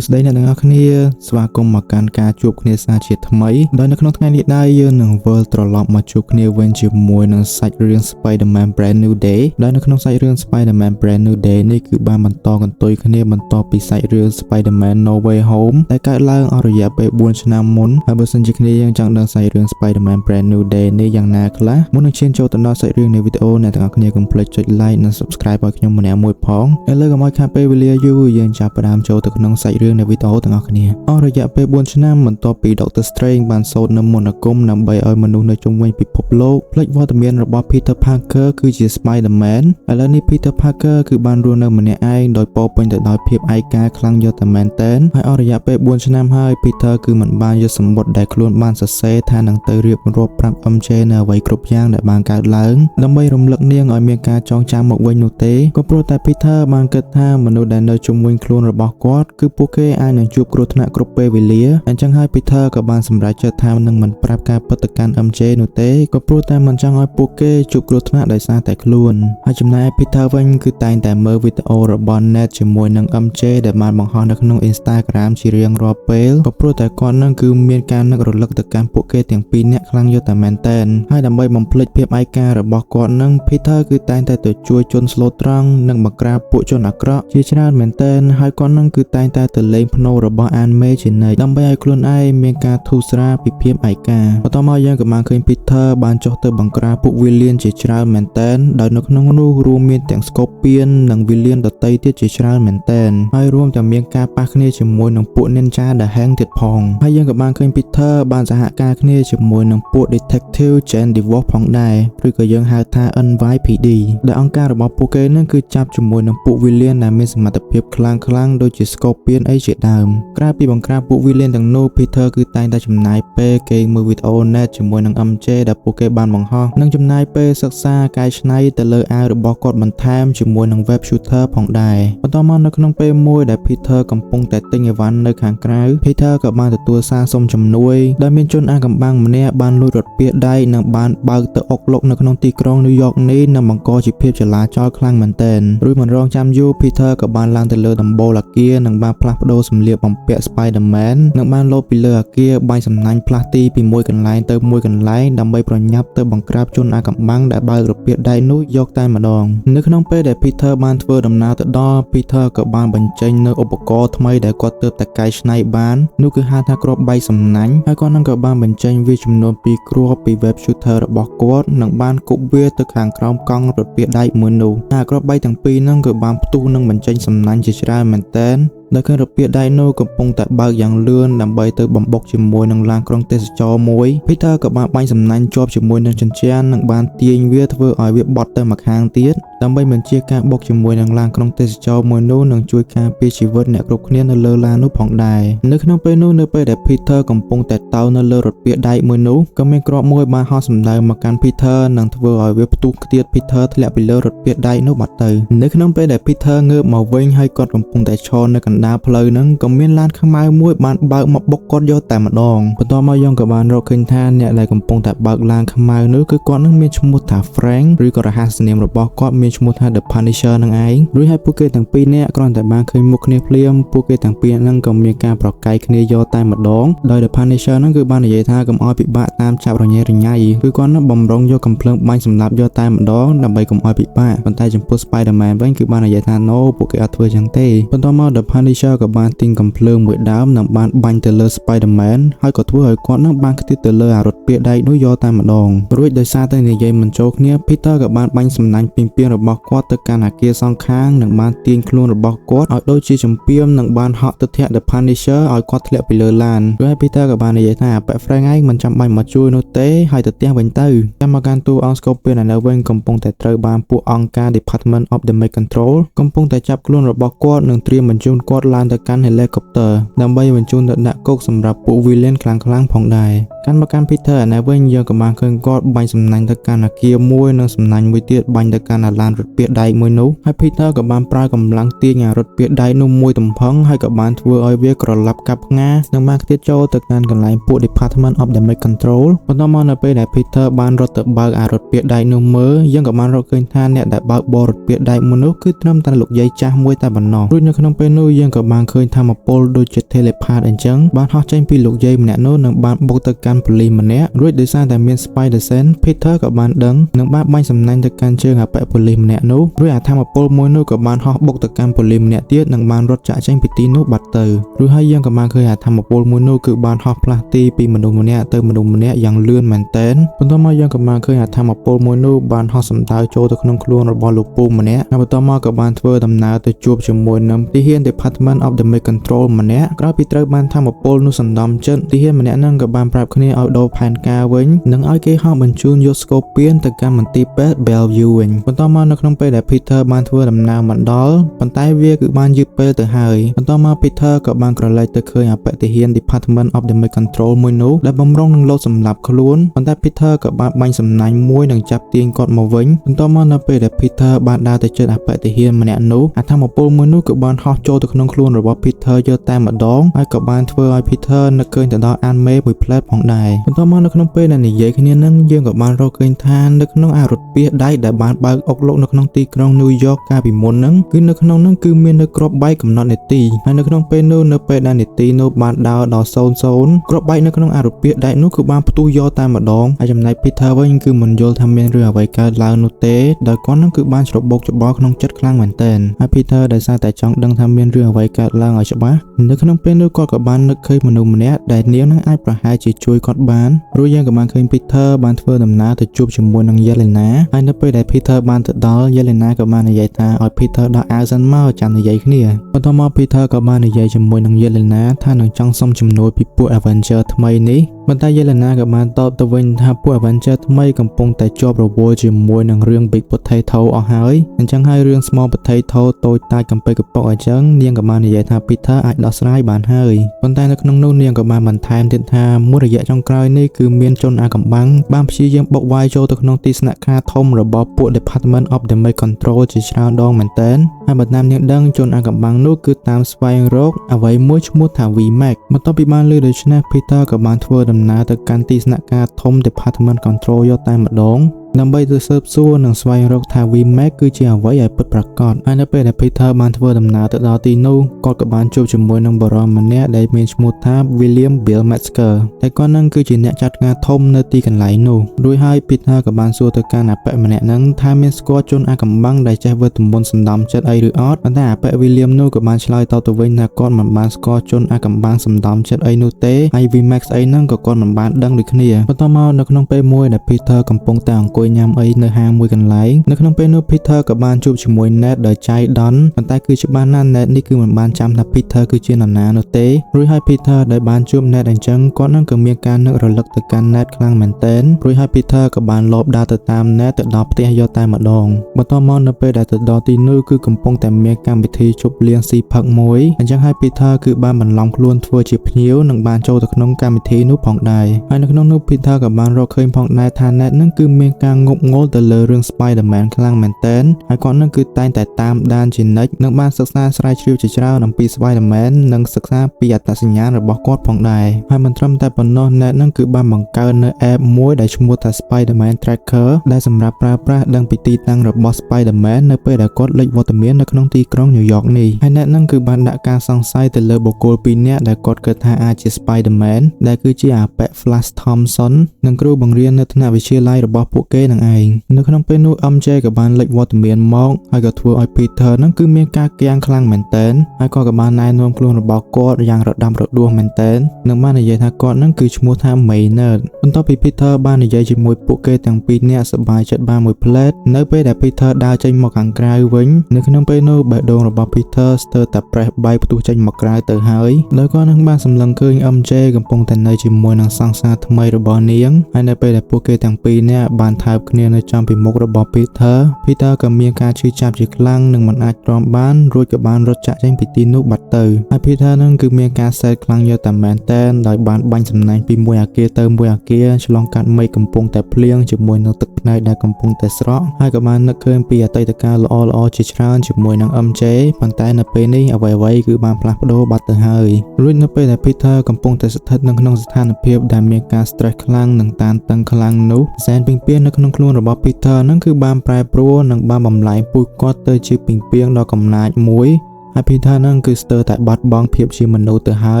សួស្តីអ្នកទាំងអស់គ្នាស្វាគមន៍មកកាន់ការជួបគ្នាសាជាថ្មីដោយនៅក្នុងថ្ងៃនេះដែរយើងនឹងវិលត្រឡប់មកជួបគ្នាវិញជាមួយនឹងសាច់រឿង Spider-Man Brand New Day ដែលនៅក្នុងសាច់រឿង Spider-Man Brand New Day នេះគឺបានបន្តកន្ទុយគ្នាបន្ទាប់ពីសាច់រឿង Spider-Man No Way Home ដែលកើតឡើងអស់រយៈពេល4ឆ្នាំមុនហើយបើសិនជាគ្នាយើងចង់ដឹងសាច់រឿង Spider-Man Brand New Day នេះយ៉ាងណាខ្លះមុននឹងឈានចូលទៅដល់សាច់រឿងនៃវីដេអូអ្នកទាំងអស់គ្នាកុំភ្លេចចុច like និង subscribe ឲ្យខ្ញុំម្នាក់មួយផងឥឡូវកុំឲ្យខាតពេលវេលាយូរយើងចាប់ផ្ដើមចូលទៅក្នុងសាច់រឿងនៃវីដេអូទាំងអស់គ្នាអស់រយៈពេល4ឆ្នាំបន្ទាប់ពី Doctor Strange បានសូត្រនៅមន្តអាគមដើម្បីឲ្យមនុស្សនៅជុំវិញពិភពលោកភ្លេចវត្តមានរបស់ Peter Parker គឺជា Spider-Man ឥឡូវនេះ Peter Parker គឺបានរស់នៅម្នាក់ឯងដោយពោរពេញទៅដោយភាពឯកាខ្លាំងយកតែមែនទែនហើយអស់រយៈពេល4ឆ្នាំហើយ Peter គឺមិនបានយកសម្បត្តិដែលខ្លួនបានសរសេរថានឹងទៅរៀបរាប់ប្រាប់ MJ នៅអ្វីគ្រប់យ៉ាងដែលបានកើតឡើងដើម្បីរំលឹកនាងឲ្យមានការចងចាំមកវិញនោះទេក៏ព្រោះតែ Peter បានគិតថាមនុស្សដែលនៅជុំវិញខ្លួនរបស់គាត់គឺពួកគេអាចនឹងជួបគ្រោះថ្នាក់គ្រប់ពេលវេលាអញ្ចឹងហើយ Peter ក៏បានសម្រេចចិត្តថានឹងមិនប្រាប់ការពិតទៅកាន់ MJ នោះទេក៏ព្រោះតែមិនចង់ឲ្យពួកគេជួបគ្រោះថ្នាក់ដោយសារតែខ្លួនហើយចំណែក Peter វិញគឺតែងតែមើលវីដេអូរបស់ Ned ជាមួយនឹង MJ ដែលបានបង្ហោះនៅក្នុង Instagram ជារៀងរាល់ពេលក៏ព្រោះតែគាត់នឹងគឺមានការនឹករលឹកទៅកាន់ពួកគេទាំងពីរនាក់ខ្លាំងយកតែមែនទែនហើយដើម្បីបំភ្លេចភាពឯការបស់គាត់នឹង Peter គឺតែងតែទៅជួយជនស្លូតត្រង់និងបង្ក្រាបពួកជនអាក្រក់ជាច្រើនមែនទែនហើយគាត់នឹងគឺតែងតែទៅលេងភ្នូររបស់ Aunt May ជានិច្ចដើម្បីឲ្យខ្លួនឯងមានការធូរស្រាលពីភាពឯកាបន្ទាប់មកយើងក៏បានឃើញ Peter បានចុះទៅបង្ក្រាបពួក Villain ជាច្រើនមែនទែនដោយនៅក្នុងនោះរួមមានទាំង Scorpion និង Villain ដទៃទៀតជាច្រើនមែនទែនហើយរួមទាំងមានការប៉ះគ្នាជាមួយនឹងពួក Ninja ដែលហែងទៀតផងហើយយើងក៏បានឃើញ Peter បានសហការគ្នាជាមួយនឹងពួក Detective Jane DeVos ផងដែរឬក៏យើងហៅថា NYPD ដែលអង្គការរបស់ពួកគេនឹងគឺចាប់ជាមួយនឹងពួក Villain ដែលមានសមត្ថភាពខ្លាំងដូចជា Scorpion អីជាដើមក្រៅពីបង្ក្រាបពួក Villain ទាំងនោះ Peter គឺតែងតែចំណាយពេលគេងមើលវីដេអូ Net ជាមួយនឹង MJ ដែលពួកគេបានបង្ហោះនិងចំណាយពេលសិក្សាកែច្នៃទៅលើអាវរបស់គាត់បន្ថែមជាមួយនឹង Web Shooter ផងដែរបន្ទាប់មកនៅក្នុងពេលមួយដែល Peter កំពុងតែទិញអីវ៉ាន់នៅខាងក្រៅ Peter ក៏បានទទួលសារសុំជំនួយដែលមានជនអាថ៌កំបាំងម្នាក់បានលួចរថពាក្យដែកនិងបានបើកទៅអុកលុកនៅក្នុងទីក្រុង New York នេះនិងបង្កជាភាពចលាចលខ្លាំងមែនទែនរួចមិនរងចាំយូរ Peter ក៏បានឡើងទៅលើដំបូលអគារនិងបានផ្លាស់ប្ដូរសម្លៀកបំពាក់ Spider-Man និងបានលោតពីលើអគារបាញ់សំណាញ់ផ្លាស់ទីពីមួយកន្លែងទៅមួយកន្លែងដើម្បីប្រញាប់ទៅបង្ក្រាបជនអាថ៌កំបាំងដែលបើករថពាក្យដែកនោះយកតែម្ដងនៅក្នុងពេលដែល Peter បានធ្វើដំណើរទៅដល់ Peter ក៏បានបញ្ចេញនៅឧបករណ៍ថ្មីដែលគាត់ទើបតែកែច្នៃបាននោះគឺហៅថាគ្រាប់បែកសំណាញ់ហើយគាត់នឹងក៏បានបញ្ចេញវាចំនួន2គ្រាប់ពី Web Shooter របស់គាត់និងបានគប់វាទៅខាងក្រោមកង់រថពាក្យដែកមួយនោះហើយគ្រាប់បែកទាំងពីរហ្នឹងក៏បានផ្ទុះនិងបញ្ចេញសំណាញ់ជាច្រើនមែនទែនដែលឃើញរថពាក្យដែកនោះកំពុងតែបើកយ៉ាងលឿនដើម្បីទៅបំបុកជាមួយនឹងឡានក្រុងទេសចរមួយ Peter ក៏បានបាញ់សំណាញ់ជាប់ជាមួយនឹងជញ្ជាំងនិងបានទាញវាធ្វើឲ្យវាបត់ទៅម្ខាងទៀតដើម្បីបញ្ជាការបុកជាមួយនឹងឡានក្រុងទេសចរមួយនោះនឹងជួយការពារជីវិតអ្នកគ្រប់គ្នានៅលើឡាននោះផងដែរនៅក្នុងពេលនោះនៅពេលដែល Peter កំពុងតែតោងនៅលើរថពាក្យដែកមួយនោះក៏មានគ្រាប់មួយបានហោះសម្ដៅមកកាន់ Peter និងធ្វើឲ្យវាផ្ទុះខ្ទាត Peter ធ្លាក់ពីលើរថពាក្យដែកនោះបាត់ទៅនៅក្នុងពេលដែល Peter ងើបមកវិញហើយគាត់កំពុងតែឈរនៅកណ្ដាលផ្លូវហ្នឹងក៏មានឡានខ្មៅមួយបានបើកមកបុកគាត់យកតែម្ដងបន្ទាប់មកយើងក៏បានរកឃើញថាអ្នកដែលកំពុងតែបើកឡានខ្មៅនោះគឺគាត់នឹងមានឈ្មោះថា Frank ឬក៏រហស្សនាមរបស់គាត់មានឈ្មោះថា The Punisher នឹងឯងរួចហើយពួកគេទាំងពីរនាក់គ្រាន់តែបានឃើញមុខគ្នាភ្លាមពួកគេទាំងពីរហ្នឹងក៏មានការប្រកែកគ្នាយកតែម្ដងដោយ The Punisher ហ្នឹងគឺបាននិយាយថាកុំឲ្យពិបាកតាមចាប់រញ៉េរញ៉ៃគឺគាត់នឹងបំរុងយកកំភ្លើងបាញ់សម្លាប់យកតែម្ដងដើម្បីកុំឲ្យពិបាកប៉ុន្តែចំពោះ Spider-Man វិញគឺបាននិយាយថា No ពួកគេអត់ធ្វើចឹងទេបន្ទាប់មក The Punisher ក៏បានទិញកំភ្លើងមួយដើមនិងបានបាញ់ទៅលើ Spider-Man ហើយក៏ធ្វើឲ្យគាត់នឹងបានខ្ទាតទៅលើអារថពាក្យដែកនោះយកតែម្ដងរួចដោយសារតែនិយាយមិនចូលគ្នា Peter ក៏បានបាញ់សំណាញ់ពីពីរបស់គាត់ទៅកាន់អគារសងខាងនិងបានទាញខ្លួនរបស់គាត់ឲ្យដូចជាចម្ពាមនិងបានហក់ទៅធាក់ The Punisher ឲ្យគាត់ធ្លាក់ពីលើឡានរួច Peter ក៏បាននិយាយថាប៉ែ Frank ឯងមិនចាំបាច់មកជួយនោះទេហើយទៅផ្ទះវិញទៅកម្មការទូអង្គ Scorpion នៅវិញកំពុងតែត្រូវបានពួកអង្គការ Department of the Mind Control កំពុងតែចាប់ខ្លួនរបស់គាត់និងត្រៀមបញ្ជូនគាត់ឡើងទៅកាន់ Helicopter ដើម្បីបញ្ជូនទៅដាក់គុកសម្រាប់ពួក Villain ខ្លាំងផងដែរកាន់មកកាន់ Peter នៅវិញយើងក៏បានឃើញគាត់បាញ់សំណាញ់ទៅកាន់អគារមួយនិងសំណាញ់មួយទៀតបាញ់ទៅកាន់ឡាន បានរត់ពាក្យដៃមួយនោះហើយ Peter ក៏បានប្រើកម្លាំងទាញអារត់ពាក្យដៃនោះមួយទំហឹងហើយក៏បានធ្វើឲ្យវាក្រឡាប់កាប់ផ្ងានិងបានខ្ទាតចូលទៅកាន់កន្លែងពួក Department of Damage Control បន្ទាប់មកនៅពេលដែល Peter បានរត់ទៅបើកអារត់ពាក្យដៃនោះមើលយើងក៏បានរកឃើញថាអ្នកដែលបើកបររត់ពាក្យដៃមួយនោះគឺត្រឹមតែលោកយាយចាស់មួយតែប៉ុណ្ណោះរួចនៅក្នុងពេលនោះយើងក៏បានឃើញថាមពលដូចជា telepath អញ្ចឹងបានហោះចេញពីលោកយាយម្នាក់នោះនិងបានបុកទៅកាន់ប៉ូលីសម្នាក់រួចដោយសារតែមាន Spider Sense Peter ក៏បានដឹងនិងបានបាញ់សំណាញ់ទៅកាន់ជើងអបិប៉ូលីសម្នាក់នោះរួចអាថាមពលមួយនោះក៏បានហោះបុកទៅកាន់ប៉ូលីម្នាក់ទៀតនិងបានរត់ចាក់ចេញពីទីនោះបាត់ទៅរួចហើយយើងក៏បានឃើញអាថាមពលមួយនោះគឺបានហោះផ្លាស់ទីពីមនុស្សម្នាក់ទៅមនុស្សម្នាក់យ៉ាងលឿនមែនទែនបន្ទាប់មកយើងក៏បានឃើញអាថាមពលមួយនោះបានហោះសំដៅចូលទៅក្នុងខ្លួនរបស់លោកពូម្នាក់ហើយបន្ទាប់មកក៏បានធ្វើដំណើរទៅជួបជាមួយនឹងទាហាន Department of Damage Control ម្នាក់ក្រោយពីត្រូវបានថាមពលនោះសណ្ដំចិត្តទាហានម្នាក់ហ្នឹងក៏បានប្រាប់គ្នាឲ្យដូរផែនការវិញនិងឲ្យគេហោះបញ្ជូនយក Scorpion ទៅកាន់មន្ទីរពេទ្យ Bellevue វិញបន្ទាប់មកនៅក្នុងពេលដែល Peter បានធ្វើដំណើរមកដល់ប៉ុន្តែវាគឺបានយឺតពេលទៅហើយបន្ទាប់មក Peter ក៏បានក្រឡេកទៅឃើញអបិទាហាន Department of Damage Control មួយនោះដែលបំរុងនឹងលោតសម្លាប់ខ្លួនប៉ុន្តែ Peter ក៏បានបាញ់សំណាញ់មួយនិងចាប់ទាញគាត់មកវិញបន្ទាប់មកនៅពេលដែល Peter បានដើរទៅជិតអបិទាហានម្នាក់នោះអាថាមពលមួយនោះក៏បានហោះចូលទៅក្នុងខ្លួនរបស់ Peter យកតែម្ដងហើយក៏បានធ្វើឲ្យ Peter នឹកឃើញទៅដល់អានមេមួយផ្លែតផងដែរបន្ទាប់មកនៅក្នុងពេលដែលនិយាយគ្នានឹងយើងក៏បានរកឃើញថានៅក្នុងអារត់ពាសដៃដែលបានបើកអុកឡុកនៅក្នុងទីក្រុង New York កាលពីមុនហ្នឹងគឺនៅក្នុងហ្នឹងគឺមាននៅគ្រាប់បែកកំណត់នីតិហើយនៅក្នុងពេលនោះនៅពេលដែលនីតិនោះបានដើរដល់00គ្រាប់បែកនៅក្នុងអារត់ពាសដៃនោះគឺបានផ្ទុះយកតែម្ដងហើយចំណែក Peter វិញគឺមិនយល់ថាមានរឿងអ្វីកើតឡើងនោះទេដោយគាត់ហ្នឹងគឺបានច្របូកច្បល់ក្នុងចិត្តខ្លាំងមែនទែនហើយ Peter ដោយសារតែចង់ដឹងថាមានរឿងអ្វីកើតឡើងឲ្យច្បាស់នៅក្នុងពេលនោះគាត់ក៏បាននឹកឃើញមនុស្សម្នាក់ដែលនាងនឹងអាចប្រហែលជាជួយគាត់បានរួចយើងក៏បានឃើញ Peter បានធ្វើដំណើរទៅជួបជាមួយនឹង Yelena ហើយនៅពេលដែល Peter បានទៅដល់ Yelena ក៏បាននិយាយថាឲ្យ Peter ដោះអាវសិនមកចាំនិយាយគ្នាបន្ទាប់មក Peter ក៏បាននិយាយជាមួយនឹង Yelena ថានឹងចង់សុំជំនួយពីពួក Avenger ថ្មីនេះប៉ុន្តែ Yelena ក៏បានតបទៅវិញថាពួក Avenger ថ្មីកំពុងតែជាប់រវល់ជាមួយនឹងរឿង Big Potato អស់ហើយអញ្ចឹងហើយរឿង Small Potato តូចតាចកំពេកកំប៉ុកអញ្ចឹងនាងក៏បាននិយាយថា Peter អាចដោះស្រាយបានហើយប៉ុន្តែនៅក្នុងនោះនាងក៏បានបន្ថែមទៀតថាមួយរយៈចុងក្រោយនេះគឺមានជនអាកំបាំងបានព្យាយាមបុកវាយចូលទៅក្នុងទីស្នាក់ការធំរបស់ពួក Department of Damage Control ជាច្រើនដងមែនទែនហើយបើតាមនាងដឹងជនអាកំបាំងនោះគឺតាមស្វែងរកអ្វីមួយឈ្មោះថា VMAX បន្ទាប់ពីបានលើដូច្នេះ Peter ក៏បានធ្វើដំណើរទៅកាន់ទីស្នាក់ការធំ Department Control យកតែម្ដងដើម្បីទៅស៊ើបសួរនិងស្វែងរកថា VMAX គឺជាអ្វីឲ្យពិតប្រាកដហើយនៅពេលដែល Peter បានធ្វើដំណើរទៅដល់ទីនោះគាត់ក៏បានជួបជាមួយនឹងបុរសម្នាក់ដែលមានឈ្មោះថា William Bill Metzger តែគាត់នឹងគឺជាអ្នកចាត់ការធំនៅទីកន្លែងនោះរួចហើយ Peter ក៏បានសួរទៅកាន់អបិម្នាក់ហ្នឹងថាមានស្គាល់ជនអាកំបាំងដែលចេះធ្វើទំនន់សណ្ដំចិត្តអីឬអត់ប៉ុន្តែអបិ William នោះក៏បានឆ្លើយតបទៅវិញថាគាត់មិនបានស្គាល់ជនអាកំបាំងសណ្ដំចិត្តអីនោះទេហើយ VMAX អីហ្នឹងក៏គាត់មិនបានដឹងដូចគ្នាបន្ទាប់មកនៅក្នុងពេលមួយដែល Peter កំពុងតែអង្គុយញ៉ាំអីនៅហាងមួយកន្លែងនៅក្នុងពេលនោះ Peter ក៏បានជួបជាមួយ Ned ដោយចៃដន្យប៉ុន្តែគឺច្បាស់ណាស់ Ned នេះគឺមិនបានចាំថា Peter គឺជានរណានោះទេរួចហើយ Peter ដែលបានជួប Ned អញ្ចឹងគាត់នឹងក៏មានការនឹករលឹកទៅកាន់ Ned ខ្លាំងមែនទែនរួចហើយ Peter ក៏បានលបដើរទៅតាម Ned ទៅដល់ផ្ទះយកតែម្ដងបន្ទាប់មកនៅពេលដែលទៅដល់ទីនោះគឺកំពុងតែមានកម្មវិធីជប់លៀងស៊ីផឹកមួយអញ្ចឹងហើយ Peter គឺបានបន្លំខ្លួនធ្វើជាភ្ញៀវនិងបានចូលទៅក្នុងកម្មវិធីនោះផងដែរហើយនៅក្នុងនោះ Peter ក៏បានរកឃើញផងដែរថា Ned នឹងគឺមានការងប់ងល់ទៅលើរឿង Spider-Man ខ្លាំងមែនទែនហើយគាត់នឹងគឺតែងតែតាមដានជានិច្ចនិងបានសិក្សាស្រាវជ្រាវជាច្រើនអំពី Spider-Man និងសិក្សាពីអត្តសញ្ញាណរបស់គាត់ផងដែរហើយមិនត្រឹមតែប៉ុណ្ណោះ Ned នឹងគឺបានបង្កើតនៅ app មួយដែលឈ្មោះថា Spider-Man Tracker ដែលសម្រាប់ប្រើប្រាស់ដឹងពីទីតាំងរបស់ Spider-Man នៅពេលដែលគាត់លេចវត្តមាននៅក្នុងទីក្រុង New York នេះហើយ Ned នឹងគឺបានដាក់ការសង្ស័យទៅលើបុគ្គលពីរនាក់ដែលគាត់គិតថាអាចជា Spider-Man ដែលគឺជាអបិ Flash Thompson និងគ្រូបង្រៀននៅថ្នាក់វិទ្យាល័យរបស់ពួកគេនឹងឯងនៅក្នុងពេលនោះ MJ ក៏បានលេចវត្តមានមកហើយក៏ធ្វើឲ្យ Peter នឹងគឺមានការគាំងខ្លាំងមែនទែនហើយគាត់ក៏បានណែនាំខ្លួនរបស់គាត់យ៉ាងរដាំរដួសមែនទែននិងបាននិយាយថាគាត់នឹងគឺឈ្មោះថា Maynard បន្ទាប់ពី Peter បាននិយាយជាមួយពួកគេទាំងពីរនាក់សប្បាយចិត្តបានមួយផ្លែតនៅពេលដែល Peter ដើរចេញមកខាងក្រៅវិញនៅក្នុងពេលនោះបេះដូងរបស់ Peter ស្ទើរតែប្រេះបែកផ្ទុះចេញមកក្រៅទៅហើយដោយគាត់នឹងបានសម្លឹងឃើញ MJ កំពុងតែនៅជាមួយនឹងសង្សារថ្មីរបស់នាងហើយនៅពេលដែលពួកគេទាំងពីរនាក់បានថែ ហើបគ្នានៅចំពីមុខរបស់ Peter ក៏មានការឈឺចាប់ជាខ្លាំងនិងមិនអាចទ្រាំបានរួចក៏បានរត់ចាក់ចេញពីទីនោះបាត់ទៅហើយ Peter នឹងគឺមានការសែតខ្លាំងយកតែមែនតែនដោយបានបាញ់សំណាញ់ពីមួយអាគារទៅមួយអាគារឆ្លងកាត់មេឃកំពុងតែភ្លៀងជាមួយនឹងទឹកភ្នែកដែលកំពុងតែស្រក់ហើយក៏បាននឹកឃើញពីអតីតកាលល្អៗជាច្រើនជាមួយនឹង MJ ប៉ុន្តែនៅពេលនេះអ្វីៗគឺបានផ្លាស់ប្ដូរបាត់ទៅហើយរួចនៅពេលដែល Peter កំពុងតែស្ថិតនៅក្នុងស្ថានភាពដែលមានការ stress ខ្លាំងនិងតានតឹងខ្លាំងនោះសែនពីងពាងនៅក្នុងខ្លួនរបស់ Peter នឹងគឺបានប្រែប្រួលនិងបានបំលែងពូជគាត់ទៅជាពីងពាងដ៏កំណាចមួយហើយ Peter នឹងគឺស្ទើរតែបាត់បង់ភាពជាមនុស្សទៅហើ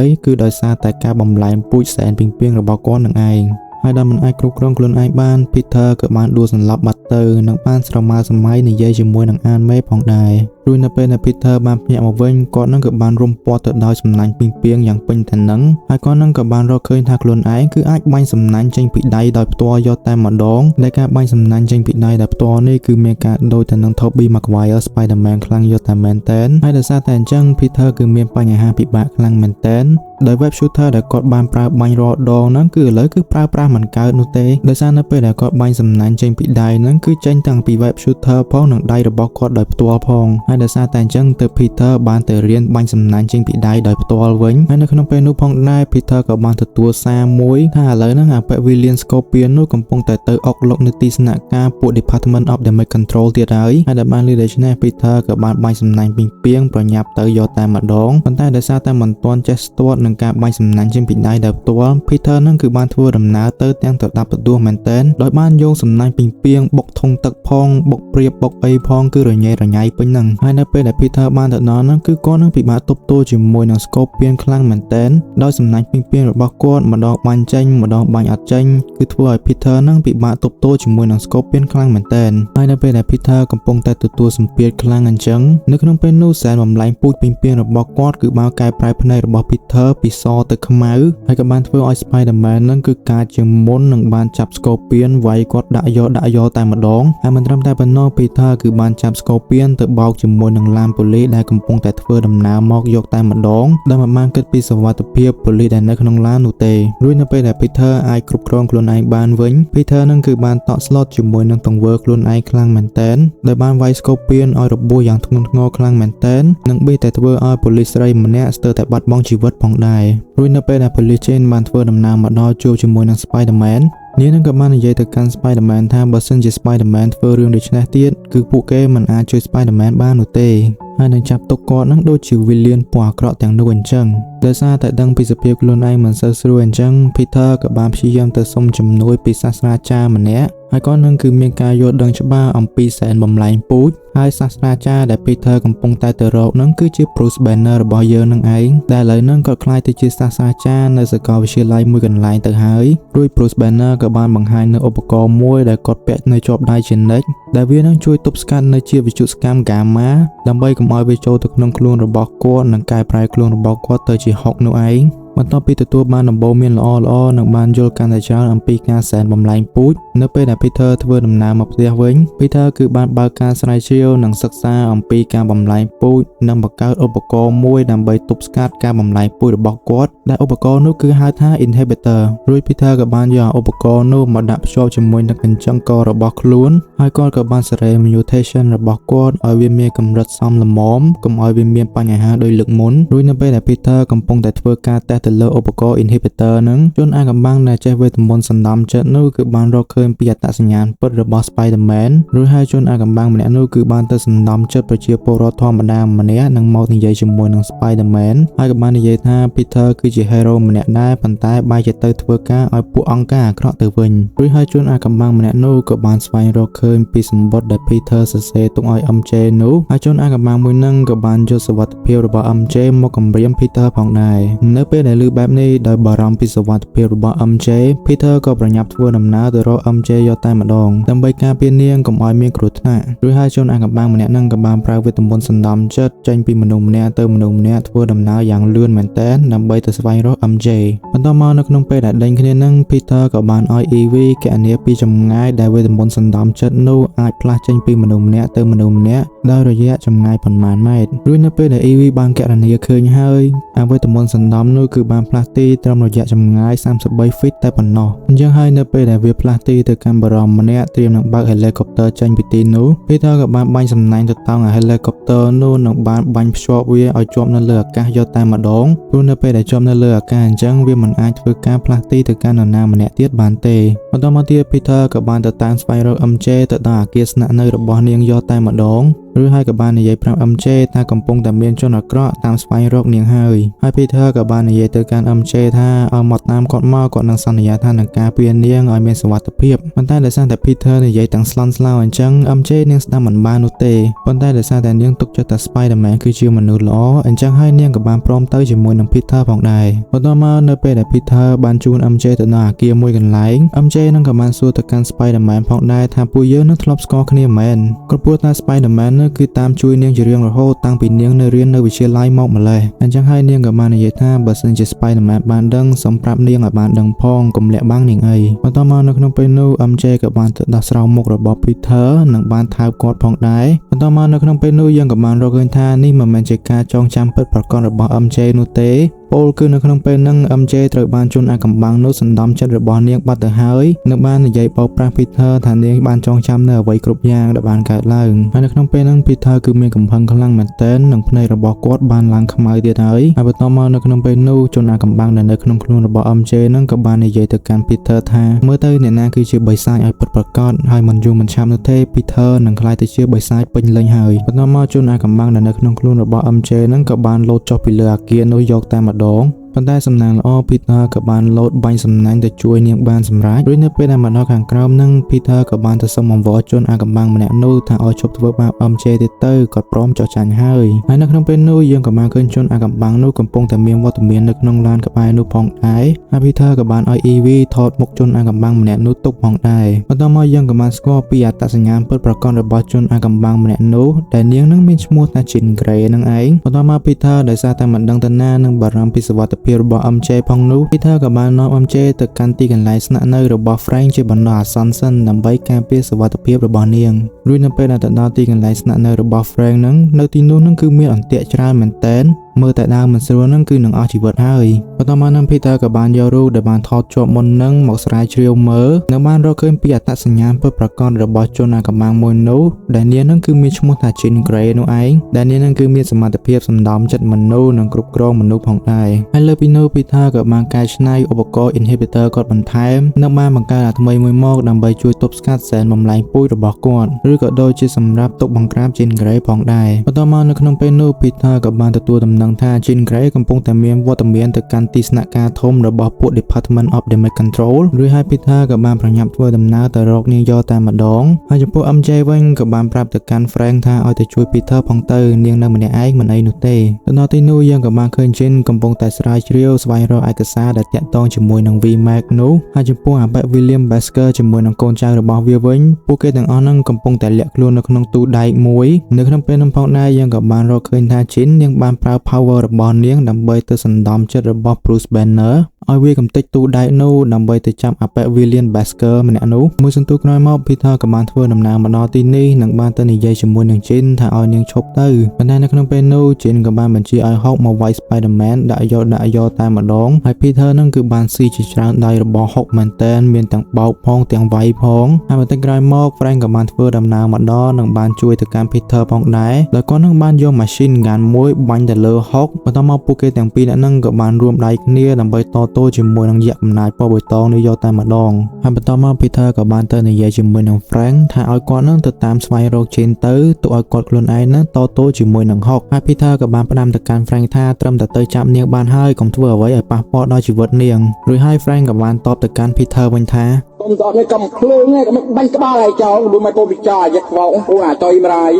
យគឺដោយសារតែការបំលែងពូជសែនពីងពាងរបស់គាត់នឹងឯងហើយដែលមិនអាចគ្រប់គ្រងខ្លួនឯងបាន Peter ក៏បានដួលសន្លប់បាត់ទៅនិងបានស្រមើសម័យនិយាយជាមួយនឹងអានមេផងដែររួចនៅពេលដែល Peter បានភ្ញាក់មកវិញគាត់នឹងក៏បានរំពាត់ទៅដោយសំណាញ់ពីងពាងយ៉ាងពេញទៅនឹងហើយគាត់នឹងក៏បានរកឃើញថាខ្លួនឯងគឺអាចបាញ់សំណាញ់ចេញពីដៃដោយផ្ទាល់យកតែម្ដងដែលការបាញ់សំណាញ់ចេញពីដៃដោយផ្ទាល់នេះគឺមានការដូចទៅនឹង Tobey Maguire Spider-Man ខ្លាំងយកតែមែនតែនហើយដោយសារតែអញ្ចឹង Peter គឺមានបញ្ហាពិបាកខ្លាំងមែនតែនដោយ web shooter ដែលគាត់បានប្រើបាញ់រាល់ដងហ្នឹងគឺឥឡូវគឺប្រើប្រាស់មិនកើតនោះទេដោយសារនៅពេលដែលគាត់បាញ់សំណាញ់ចេញពីដៃហ្នឹងគឺចេញតាំងពី web shooter ផងនិងដៃរបស់គាត់ដោយផ្ទាល់ផងហើយដោយសារតែអញ្ចឹងទើប Peter បានទៅរៀនបាញ់សំណាញ់ចេញពីដៃដោយផ្ទាល់វិញហើយនៅក្នុងពេលនោះផងដែរ Peter ក៏បានទទួលសារមួយថាឥឡូវហ្នឹងអា Pavilion Scorpion នោះកំពុងតែទៅអុកលុកនៅទីស្នាក់ការពួក Department of Damage Control ទៀតហើយដែលបានលើកដូច្នេះ Peter ក៏បានបាញ់សំណាញ់ពីងពាងប្រញាប់ទៅយកតែម្ដងប៉ុន្តែដោយសារតែមិនទាន់ចេះស្ទាត់នឹងការបាញ់សំណាញ់ចេញពីដៃដោយផ្ទាល់ Peter នឹងគឺបានធ្វើដំណើរទៅទាំងទៅដាប់ទៅដួសមែនតែនដោយបានយកសំណាញ់ពីងពាងបុកធុងទឹកផងបុកព្រាបបុកអីផងគឺរញ៉េរញ៉ៃពេញហ្នឹងហើយនៅពេលដែល Peter បានទៅដល់ហ្នឹងគឺគាត់នឹងពិបាកទប់ទល់ជាមួយនឹង Scorpion ខ្លាំងមែនតែនដោយសំណាញ់ពីងពាងរបស់គាត់ម្ដងបាញ់ចេញម្ដងបាញ់អត់ចេញគឺធ្វើឲ្យ Peter នឹងពិបាកទប់ទល់ជាមួយនឹង Scorpion ខ្លាំងមែនតែនហើយនៅពេលដែល Peter កំពុងតែទទួលសម្ពាធខ្លាំងអញ្ចឹងនៅក្នុងពេលនោះសែនបំលែងពូជពីងពាងរបស់គាត់គឺបានកែប្រែភ្នែករបស់ Peter ពីសទៅខ្មៅហើយក៏បានធ្វើឲ្យ Spider-Man នឹងគឺការជាមុននឹងបានចាប់ Scorpion វាយគាត់ដាក់យកតែម្ដងហើយមិនត្រឹមតែប៉ុណ្ណោះ Peter គឺបានចាប់ Scorpion ទៅបោកជាមួយនឹងឡានប៉ូលីសដែលកំពុងតែធ្វើដំណើរមកយកតែម្ដងដែលមិនបានគិតពីសុវត្ថិភាពប៉ូលីសដែលនៅក្នុងឡាននោះទេរួចនៅពេលដែល Peter អាចគ្រប់គ្រងខ្លួនឯងបានវិញ Peter នឹងគឺបានតក់ស្លុតជាមួយនឹងទង្វើខ្លួនឯងខ្លាំងមែនតែនដោយបានវាយ Scorpion ឲ្យរបួសយ៉ាងធ្ងន់ធ្ងរខ្លាំងមែនតែននិងបេះតែធ្វើឲ្យប៉ូលីសស្រីម្នាក់ស្ទើរតែបាត់បង់ជីវិតផងដែររួចនៅពេលដែលប៉ូលីសចេនបានធ្វើដំណើរមកដល់ជួបជាមួយនឹង Spider-Man នាងនឹងក៏បាននិយាយទៅកាន់ Spider-Man ថាបើសិនជា Spider-Man ធ្វើរឿងដូច្នេះទៀតគឺពួកគេមិនអាចជួយ Spider-Man បាននោះទេហើយនឹងចាប់ទុកគាត់នឹងដូចជា villain ពណ៌អាក្រក់ទាំងនោះអញ្ចឹងដោយសារតែដឹងពីសភាពខ្លួនឯងមិនសូវស្រួលអញ្ចឹង Peter ក៏បានព្យាយាមទៅសុំជំនួយពីសាស្ត្រាចារ្យម្នាក់ហើយក៏នឹងគឺមានការយល់ដឹងច្បាស់អំពីសែនបំលែងពូជហើយសាស្ត្រាចារ្យដែល Peter កំពុងតែទៅរកនឹងគឺជា Bruce Banner របស់យើងនឹងឯងដែលឥឡូវនឹងគាត់ក្លាយទៅជាសាស្ត្រាចារ្យនៅសាកលវិទ្យាល័យមួយកន្លែងទៅហើយរួច Bruce Banner ក៏បានបង្ហាញនូវឧបករណ៍មួយដែលគាត់ពាក់នៅជាប់ដៃជានិច្ចដែលវានឹងជួយទប់ស្កាត់នៅជាវិទ្យុសកម្ម Gamma ដើម្បីកុំឲ្យវាចូលទៅក្នុងខ្លួនរបស់គាត់និងកែប្រែខ្លួនរបស់គាត់ទៅជា Hulk នោះឯងបន្ទាប់ពីទទួលបានដំបូន្មានល្អៗនិងបានយល់កាន់តែច្រើនអំពីការសែនបំលែងពូជនៅពេលដែល Peter ធ្វើដំណើរមកផ្ទះវិញ Peter គឺបានបើកការស្រាវជ្រាវនិងសិក្សាអំពីការបំលែងពូជនិងបង្កើតឧបករណ៍មួយដើម្បីទប់ស្កាត់ការបំលែងពូជរបស់គាត់ដែលឧបករណ៍នោះគឺហៅថា Inhibitor រួច Peter ក៏បានយកឧបករណ៍នោះមកដាក់ភ្ជាប់ជាមួយនឹងកញ្ចឹងករបស់ខ្លួនហើយគាត់ក៏បានសេរី mutation របស់គាត់ឲ្យវាមានកម្រិតសមល្មមកុំឲ្យវាមានបញ្ហាដោយលើកមុនរួចនៅពេលដែល Peter កំពុងតែធ្វើការតេស្តទៅលើឧបករណ៍ Inhibitor ហ្នឹងជនអាថ៌កំបាំងដែលចេះវេទមន្តសណ្ដំចិត្តនោះគឺបានរកឃើញពីអត្តសញ្ញាណពិតរបស់ Spider-Man រួចហើយជនអាថ៌កំបាំងម្នាក់នោះគឺបានទៅសណ្ដំចិត្តប្រជាពលរដ្ឋធម្មតាម្នាក់និងមកនិយាយជាមួយនឹង Spider-Man ហើយក៏បាននិយាយថា Peter គឺជា hero ម្នាក់ដែរប៉ុន្តែបែរជាទៅធ្វើការឲ្យពួកអង្គការអាក្រក់ទៅវិញរួចហើយជនអាថ៌កំបាំងម្នាក់នោះក៏បានស្វែងរកឃើញពីសម្បត្តិដែល Peter សរសេរទុកឲ្យ MJ នោះហើយជនអាថ៌កំបាំងមួយនឹងក៏បានយកសុវត្ថិភាពរបស់ MJ មកគំរាម Peter ផងដែរនៅពេលដែលឮបែបនេះដោយបារម្ភពីសុវត្ថិភាពរបស់ MJ Peter ក៏ប្រញាប់ធ្វើដំណើរទៅរក MJ យកតែម្ដងដើម្បីការពារនាងកុំឲ្យមានគ្រោះថ្នាក់រួចហើយជនអាថ៌កំបាំងម្នាក់នឹងក៏បានប្រើវេទមន្តសណ្ដំចិត្តចេញពីមនុស្សម្នាក់ទៅមនុស្សម្នាក់ធ្វើដំណើរយ៉ាងលឿនមែនទែនដើម្បីទៅស្វែងរក MJ បន្តមកនៅក្នុងពេលដែលដេញគ្នានឹង Peter ក៏បានឲ្យ Evie គណនាពីចម្ងាយដែលវេទមន្តសណ្ដំចិត្តនោះអាចផ្លាស់ចេញពីមនុស្សម្នាក់ទៅមនុស្សម្នាក់ដោយរយៈចម្ងាយប៉ុន្មានម៉ែត្ររួចនៅពេលដែល Evie បានគណនាឃើញហើយអាវេទមន្តសណ្ដំនោះគឺបានផ្លាស់ទីត្រឹមរយៈចម្ងាយ33 feet តែប៉ុណ្ណោះអញ្ចឹងហើយនៅពេលដែលវាផ្លាស់ទី ទៅកាន់បារម្ភម្នាក់ត្រៀមនឹងបើកហេលីកុបទ័រចេញពីទីនោះ Peter ក៏បានបាញ់សំណាញ់ទៅតង់ហេលីកុបទ័រនោះនឹងបានបាញ់ភ្ជាប់វាឲ្យជាប់នៅលើអាកាសយកតែម្ដងព្រោះនៅពេលដែលជាប់នៅលើអាកាសអញ្ចឹងវាមិនអាចធ្វើការផ្លាស់ទីទៅកាន់នរណាម្នាក់ទៀតបានទេបន្តមកទៀត Peter ក៏បានទៅតាមស្វែងរក MJ ទៅដល់អគារស្នាក់នៅរបស់នាងយកតែម្ដងឬហើយក៏បាននិយាយប្រាប់ MJ ថាកំពុងតែមានជនអាក្រក់តាមស្វែងរកនាងហើយ Peter ក៏បាននិយាយទៅកាន់ MJ ថាឲ្យមកតាមគាត់មកគាត់នឹងសន្យាថានឹងការពារនាងឲ្យមានសុវត្ថិភាពប៉ុន្តែដោយសារតែ Peter និយាយទាំងស្លន់ស្លោអញ្ចឹង MJ នាងស្ដាប់មិនបាននោះទេប៉ុន្តែដោយសារតែនាងទុកចិត្តថា Spider-Man គឺជាមនុស្សល្អអញ្ចឹងហើយនាងក៏បានព្រមទៅជាមួយនឹង Peter ផងដែរបន្តមកនៅពេលដែល Peter បានជួន MJ ទៅដល់អគារមួយកន្លែង MJ នឹងក៏បានសួរទៅកាន់ Spider-Man ផងដែរថាពួកយើងនឹងធ្លាប់ស្គាល់គ្នាមែនគាត់พูดថា Spider-Man គឺតាមជួយនាងជារៀងរហូតតាំងពីនាងនៅរៀននៅវិទ្យាល័យមកម្លេះអញ្ចឹងហើយនាងក៏បាននិយាយថាបើសិនជា Spider-Man បានដឹងសូមប្រាប់នាងឲ្យបានដឹងផងកុំលាក់បាំងនាងអីបន្តមកនៅក្នុងពេលនោះ MJ ក៏បានទៅដោះស្រោមមុខរបស់ Peter និងបានថើបគាត់ផងដែរបន្តមកនៅក្នុងពេលនោះយើងក៏បានរកឃើញថានេះមិនមែនជាការចងចាំពិតប្រាកដរបស់ MJ នោះទេពលគឺនៅក្នុងពេលហ្នឹង MJ ត្រូវបានជន់អាកំបាំងនោះសណ្ដំចិត្តរបស់នាងបាត់ទៅហើយនៅបាននិយាយបោកប្រាស់ Peter ថានាងបានចងចាំនៅអ្វីគ្រប់យ៉ាងដែលបានកើតឡើងហើយនៅក្នុងពេលហ្នឹង Peter គឺមានកំហឹងខ្លាំងមែនទែននិងភ្នែករបស់គាត់បានឡើងខ្មៅទៀតហើយបន្តមកនៅក្នុងពេលនោះជន់អាកំបាំងដែលនៅក្នុងខ្លួនរបស់ MJ ហ្នឹងក៏បាននិយាយទៅកាន់ Peter ថាមើលទៅអ្នកណាគឺជាបិសាចឲ្យពិតប្រាកដហើយមិនយូរមិនឆាប់នោះទេ Peter នឹងក្លាយទៅជាបិសាចពេញលេញហើយបន្តមកជន់អាកំបាំងដែលនៅក្នុងខ្លួនរបស់ MJ ហ្នឹងក៏បានលោតចុះពីលើអាគារនោះយកតែម្ដងប៉ុន្តែសំណាងល្អ Peter ក៏បានលោតបាញ់សំណាញ់ទៅជួយនាងបានសម្រេចរួចនៅពេលដែលមកដល់ខាងក្រោមនឹង Peter ក៏បានទៅសុំអង្វរជនអាកំបាំងម្នាក់នោះថាឲ្យជប់ធ្វើបាប MJ ទៀតទៅគាត់ព្រមចោះចាញ់ហើយនៅក្នុងពេលនោះយើងក៏បានឃើញជនអាកំបាំងនោះកំពុងតែមានវត្តមាននៅក្នុងឡានក្បែរនោះផងដែរហើយ Peter ក៏បានឲ្យ Evie ថតមុខជនអាកំបាំងម្នាក់នោះទុកផងដែរបន្តមកយើងក៏បានស្គាល់ពីអត្តសញ្ញាណពិតប្រាកដរបស់ជនអាកំបាំងម្នាក់នោះដែលនាងនឹងមានឈ្មោះថា Jean Grey នឹងឯងបន្តមក Peter ដោយសារតែមិនដឹងទៅណានឹងបារម្ភពីសុវត្ថិភាពរបស់ MJ ផងនោះ Peter ក៏បាននាំ MJ ទៅកាន់ទីកន្លែងស្នាក់នៅរបស់ Frank ជាបណ្ដោះអាសន្នសិនដើម្បីការពារសុវត្ថិភាពរបស់នាងរួចនៅពេលដែលទៅដល់ទីកន្លែងស្នាក់នៅរបស់ Frank ហ្នឹងនៅទីនោះនឹងគឺមានអន្ទាក់ច្រើនមែនទែនមើលតែដើមមិនស្រួលនឹងគឺនឹងអស់ជីវិតហើយបន្តមកនឹង Peter ក៏បានយករូបដែលបានថតជាប់មុននឹងមកស្រាវជ្រាវមើលនៅបានរកឃើញពីអត្តសញ្ញាណពិតប្រាកដរបស់ជនអាកំបាំងមួយនោះដែលនាងនឹងគឺមានឈ្មោះថា Jean Grey នោះឯងដែលនាងនឹងគឺមានសមត្ថភាពសណ្ដំចិត្តមនុស្សនិងគ្រប់គ្រងមនុស្សផងដែរហើយលើពីនោះ Peter ក៏បានកែច្នៃឧបករណ៍ inhibitor គាត់បន្ថែមនៅបានបង្កើតអាថ្មីមួយមកដើម្បីជួយទប់ស្កាត់សែនបំលែងពូជរបស់គាត់ឬក៏ដូចជាសម្រាប់ទប់បង្ក្រាប Jean Grey ផងដែរបន្តមកនៅក្នុងពេលនោះ Peter ក៏បានទទួលដំណឹងថា Jean Grey កំពុងតែមានវត្តមានទៅកាន់ទីស្នាក់ការធំរបស់ពួក Department of Damage Control ឬហើយ Peter ក៏បានប្រញាប់ធ្វើដំណើរទៅរកនាងយកតែម្ដងហើយចំពោះ MJ វិញក៏បានប្រាប់ទៅកាន់ Frank ថាឲ្យទៅជួយ Peter ផងទៅនាងនៅម្នាក់ឯងមិនអីនោះទេទៅដល់ទីនោះយើងក៏បានឃើញ Jean កំពុងតែស្រាវជ្រាវស្វែងរកឯកសារដែលតាក់ទងជាមួយនឹង V-Max នោះហើយចំពោះអាបែក William Wesker ជាមួយនឹងកូនចៅរបស់វាវិញពួកគេទាំងអស់ហ្នឹងកំពុងតែលាក់ខ្លួននៅក្នុងទូដែកមួយនៅក្នុងពេលនោះផងដែរយើងក៏បានរកឃើញថា Jean នាងបានប្រើ power របស់នាងដើម្បីទៅសណ្ដំចិត្តរបស់ Bruce Banner ឲ្យវាកំទេចទូដែកនោះដើម្បីទៅចាប់អាប៉ែ William Wesker ម្នាក់នោះមួយសន្ទុះក្រោយមក Peter ក៏បានធ្វើដំណើរមកដល់ទីនេះនិងបានទៅនិយាយជាមួយនឹង Jean ថាឲ្យនាងឈប់ទៅប៉ុន្តែនៅក្នុងពេលនោះ Jean ក៏បានបញ្ជាឲ្យ Hulk មកវាយ Spider-Man ដាក់យកតែម្ដងហើយ Peter នឹងគឺបានស៊ីជាច្រើនដៃរបស់ Hulk មែនតែនមានទាំងបោកផងទាំងវាយផងហើយបន្តិចក្រោយមក Frank ក៏បានធ្វើដំណើរមកដល់និងបានជួយទៅកាន់ Peter ផងដែរដោយគាត់នឹងបានយក machine gun មួយបាញ់ទៅលើ Hulk បន្ទាប់មកពួកគេទាំងពីរនាក់នឹងក៏បានរួមដៃគ្នាដើម្បីតទល់ជាមួយនឹងយក្សកំណាចពណ៌បៃតងនេះយកតែម្ដងហើយបន្ទាប់មក Peter ក៏បានទៅនិយាយជាមួយនឹង Frank ថាឲ្យគាត់នឹងទៅតាមស្វែងរក Jean ទៅទុកឲ្យគាត់ខ្លួនឯងនឹងតទល់ជាមួយនឹង Hulk ហើយ Peter ក៏បានផ្ដាំទៅកាន់ Frank ថាត្រឹមតែទៅចាប់នាងបានហើយកុំធ្វើអ្វីឲ្យប៉ះពាល់ដល់ជីវិតនាងរួចហើយ Frank ក៏បានតបទៅកាន់ Peter វិញថាកុំតអត់នេះកំភ្លើងឯងកុំបាញ់ក្បាលឲ្យចោលដូចមកកូនពិចារយកខ្វងពូអាចុយម្រាយ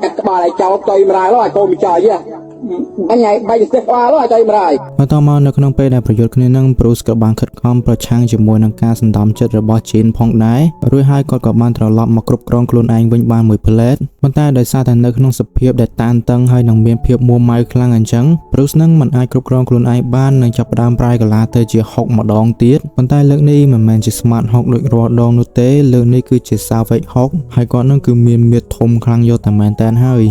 កាត់ក្បាលឲ្យចោលតុយម្រាយឡើយកូនពិចារយកបាញ់ឲ្យបាញ់ស្ទះក្បាលឡើយចុយម្រាយបន្តមកនៅក្នុងពេលដែលប្រយុទ្ធគ្នានឹង Bruce ក៏បានខិតខំប្រឆាំងជាមួយនឹងការសណ្ដំចិត្តរបស់ Jean ផងដែររួចហើយគាត់ក៏បានត្រឡប់មកគ្រប់គ្រងខ្លួនឯងវិញបានមួយផ្លែតប៉ុន្តែដោយសារតែនៅក្នុងសភាពដែលតានតឹងហើយនឹងមានភាពមួម៉ៅខ្លាំងអញ្ចឹង Bruce នឹងមិនអាចគ្រប់គ្រងខ្លួនឯងបាននឹងចាប់ផ្ដើមប្រែកាឡាទៅជា Hulk ម្ដងទៀតប៉ុន្តែលើកនេះមិនមែនជា Smart Hulk ដូចរាល់ដងនោះទេលើកនេះគឺជា Savage Hulk ហើយគាត់នឹងគឺមានមាឌធំខ្លាំងយកតែមែនតែនហើយ